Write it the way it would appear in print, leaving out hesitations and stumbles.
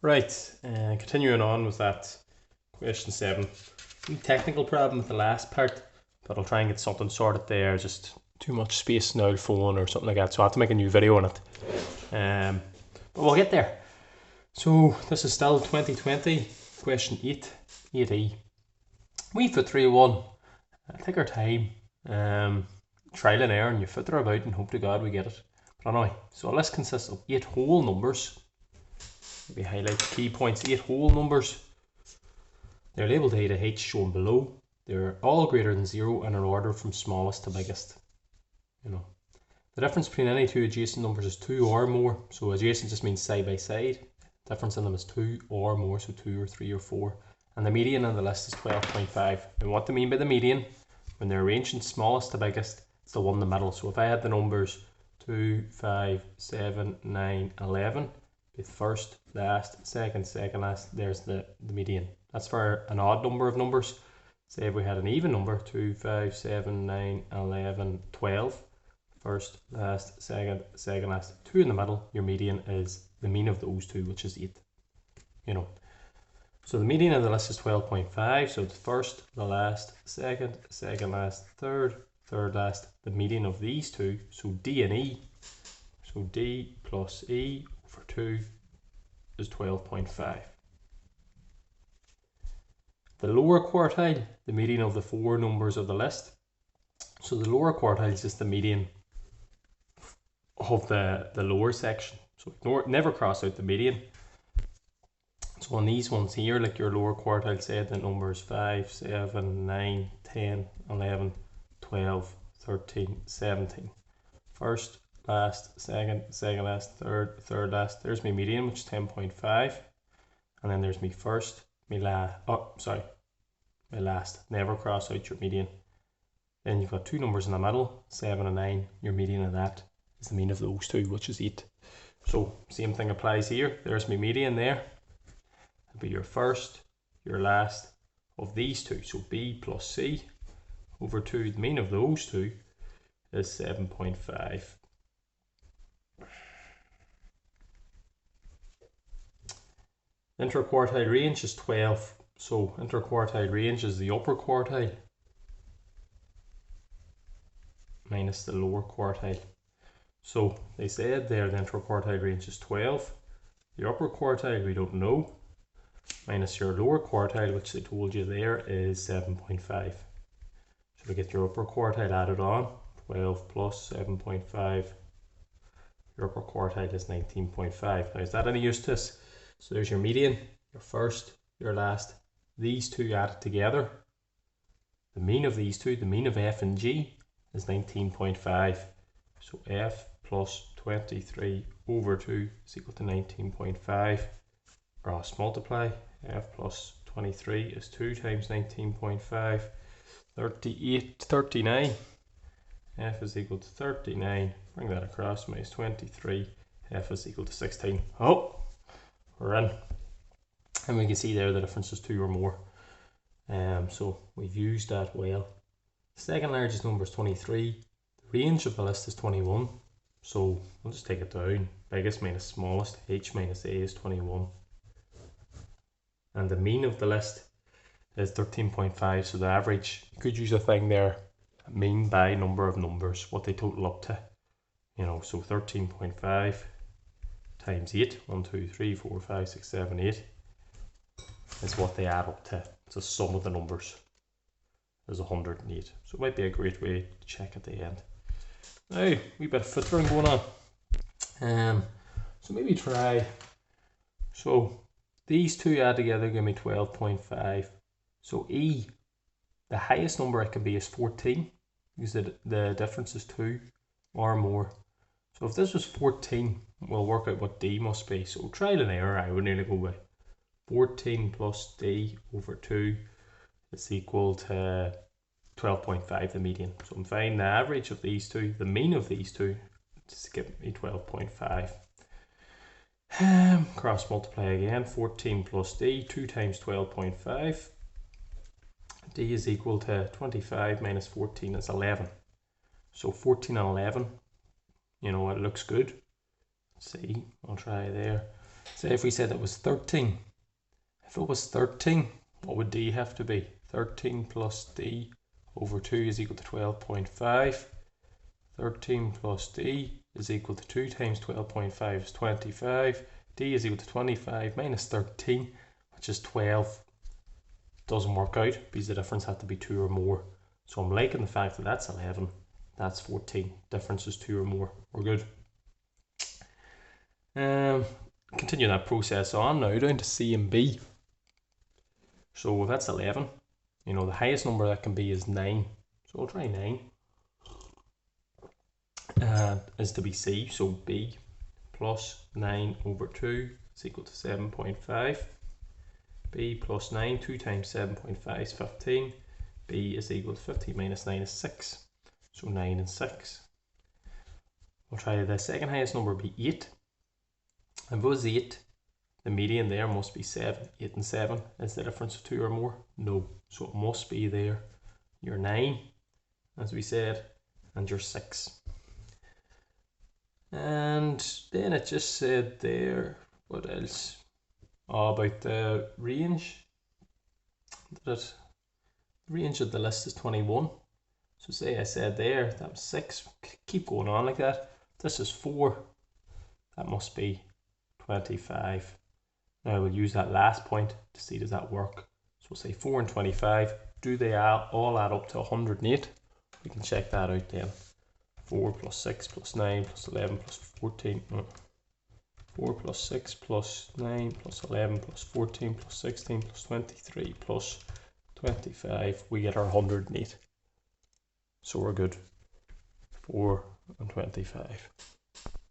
Right, continuing on with that question 7. Technical problem with the last part, but I'll try and get something sorted there. Just too much space now, phone or something like that, so I have to make a new video on it. But we'll get there. So this is still 2020, question 8, 8e. We foot 3-1. Take our time, trial and error, and you fitter about and hope to God we get it. But anyway, so a list consists of 8 whole numbers. Maybe highlight the key points. 8 whole numbers. They're labelled A to H, shown below. They're all greater than 0 and are ordered from smallest to biggest. The difference between any two adjacent numbers is 2 or more. So adjacent just means side by side. Difference in them is 2 or more, so 2 or 3 or 4. And the median on the list is 12.5. And what do I mean by the median? When they're arranged from smallest to biggest, it's the one in the middle. So if I had the numbers 2, 5, 7, 9, 11, the first, last, second last, there's the median. That's for an odd number of numbers. Say if we had an even number, 2, 5, 7, 9, 11, 12. First, last, second last, 2 in the middle. Your median is the mean of those two, which is 8. So the median of the list is 12.5. So the first, the last, second last, third last. The median of these two, so D and E. So D plus E over 2 is 12.5. The lower quartile, the median of the 4 numbers of the list. So the lower quartile is just the median of the lower section. So never cross out the median. So on these ones here, like your lower quartile said, the numbers 5, 7, 9, 10, 11, 12, 13, 17. First, last, second last, third last. There's my median, which is 10.5. And then there's my first, my last. Never cross out your median. Then you've got 2 numbers in the middle, 7 and 9. Your median of that is the mean of those two, which is 8. So same thing applies here. There's my median there. It'll be your first, your last of these two. So B plus C over 2. The mean of those two is 7.5. Interquartile range is 12. So interquartile range is the upper quartile minus the lower quartile. So they said there the interquartile range is 12. The upper quartile we don't know, minus your lower quartile, which they told you there, is 7.5. So to get your upper quartile added on, 12 plus 7.5, your upper quartile is 19.5. Now is that any use to us? So there's your median, your first, your last, these two added together. The mean of these two, the mean of F and G, is 19.5. So F plus 23 over 2 is equal to 19.5. Cross multiply. F plus 23 is 2 times 19.5. 39. F is equal to 39. Bring that across, minus 23. F is equal to 16. Oh, we're in. And we can see there the difference is 2 or more. So we've used that well. Second largest number is 23. The range of the list is 21. So we'll just take it down. Biggest minus smallest. H minus A is 21. And the mean of the list is 13.5. So the average, you could use a thing there, mean by number of numbers, what they total up to. So 13.5 times 8, 1, 2, 3, 4, 5, 6, 7, 8, is what they add up to. It's the sum of the numbers. There's 108. So it might be a great way to check at the end. Now, wee bit of filtering going on. So maybe try. So these two add together give me 12.5. So E, the highest number it can be is 14, because the difference is 2 or more. So if this was 14, we'll work out what D must be. So trial and error, I would nearly go with 14 plus D over 2 is equal to 12.5, the median. So I'm finding the average of these two, the mean of these two, to give me 12.5. Cross multiply again, 14 plus D, 2 times 12.5. D is equal to 25 minus 14 is 11. So 14 and 11, it looks good. Let's see, I'll try there. Say if we said it was 13. If it was 13, what would D have to be? 13 plus D over 2 is equal to 12.5. 13 plus D is equal to 2 times 12.5 is 25. D is equal to 25 minus 13, which is 12. Doesn't work out because the difference had to be 2 or more. So I'm liking the fact that that's 11, that's 14. Difference is 2 or more. We're good. Continue that process on now down to C and B. So that's 11. You know, the highest number that can be is 9. So I'll try 9. Is to be C, so B plus 9 over 2 is equal to 7.5. B plus 9, 2 times 7.5 is 15. B is equal to 15 minus 9 is 6. So 9 and 6. We'll try the second highest number be 8. If it was 8, the median there must be 7. 8 and 7 is the difference of 2 or more? No. So it must be there. Your 9, as we said, and your 6. And then it just said there, what else? Oh, about the range. The range of the list is 21. So say I said there, that was 6. Keep going on like that. This is 4. That must be 25. Now we'll use that last point to see does that work. So we'll say 4 and 25. Do they all add up to 108? We can check that out then. 4 plus 6 plus 9 plus 11 plus 14. 4 plus 6 plus 9 plus 11 plus 14 plus 16 plus 23 plus 25. We get our 108. So we're good. 4 and 25.